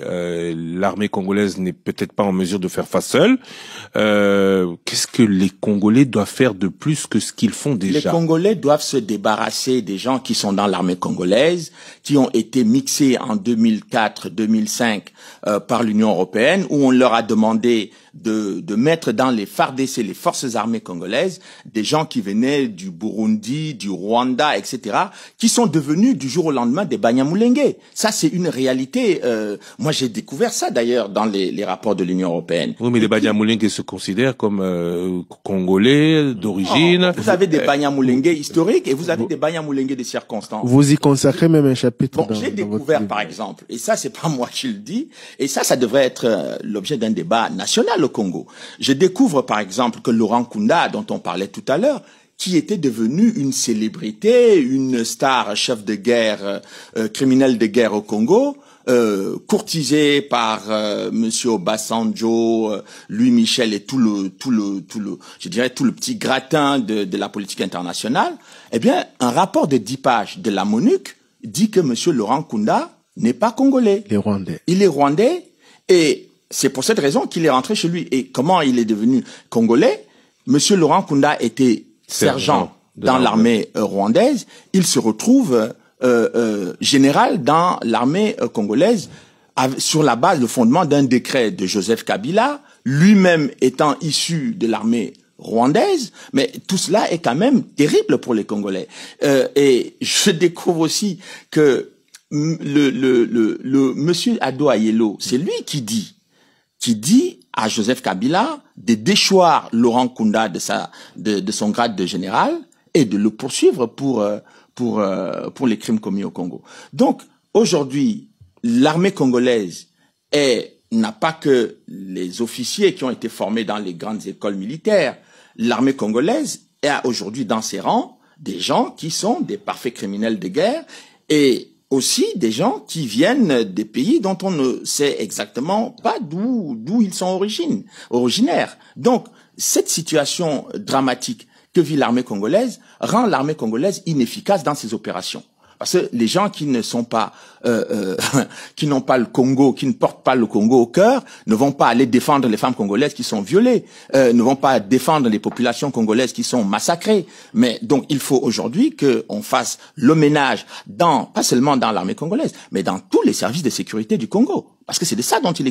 L'armée congolaise n'est peut-être pas en mesure de faire face seule. Qu'est-ce que les Congolais doivent faire de plus que ce qu'ils font déjà? Les Congolais doivent se débarrasser des gens qui sont dans l'armée congolaise, qui ont été mixés en 2004-2005 par l'Union européenne, où on leur a demandé de mettre dans les FARDC, les forces armées congolaises, des gens qui venaient du Burundi, du Rwanda, etc., qui sont devenus du jour au lendemain des Banyamulenge. Ça, c'est une réalité. Moi, j'ai découvert ça d'ailleurs dans les rapports de l'Union européenne. Oui, mais les Banyamulenge se considèrent comme Congolais d'origine. Vous avez des Banyamulenge historiques et vous avez des Banyamulenge de circonstances. Vous y consacrez même un chapitre. Bon, j'ai découvert, par exemple, et ça, c'est pas moi qui le dis, et ça devrait être l'objet d'un débat national au Congo. Je découvre, par exemple, que Laurent Nkunda, dont on parlait tout à l'heure, qui était devenu une célébrité, une star, chef de guerre, criminel de guerre au Congo, courtisé par Monsieur Obasanjo, Louis Michel et tout le petit gratin de la politique internationale. Eh bien, un rapport de 10 pages de la MONUC dit que Monsieur Laurent Nkunda n'est pas congolais. Il est rwandais. Il est rwandais et c'est pour cette raison qu'il est rentré chez lui. Et comment il est devenu congolais? Monsieur Laurent Nkunda était sergent dans l'armée rwandaise. Il se retrouve général dans l'armée congolaise sur la base, le fondement d'un décret de Joseph Kabila, lui-même étant issu de l'armée rwandaise. Mais tout cela est quand même terrible pour les Congolais. Et je découvre aussi que le monsieur Ado Ayelo, c'est lui qui dit à Joseph Kabila de déchoir Laurent Nkunda de son grade de général et de le poursuivre pour les crimes commis au Congo. Donc, aujourd'hui, l'armée congolaise n'a pas que les officiers qui ont été formés dans les grandes écoles militaires. L'armée congolaise a aujourd'hui dans ses rangs des gens qui sont des parfaits criminels de guerre et aussi des gens qui viennent des pays dont on ne sait exactement pas d'où ils sont originaires. Donc, cette situation dramatique que vit l'armée congolaise rend l'armée congolaise inefficace dans ses opérations. Parce que les gens qui ne sont pas, qui n'ont pas le Congo, qui ne portent pas le Congo au cœur, ne vont pas aller défendre les femmes congolaises qui sont violées, ne vont pas défendre les populations congolaises qui sont massacrées. Mais donc il faut aujourd'hui qu'on fasse le ménage pas seulement dans l'armée congolaise, mais dans tous les services de sécurité du Congo. Parce que c'est de ça dont il est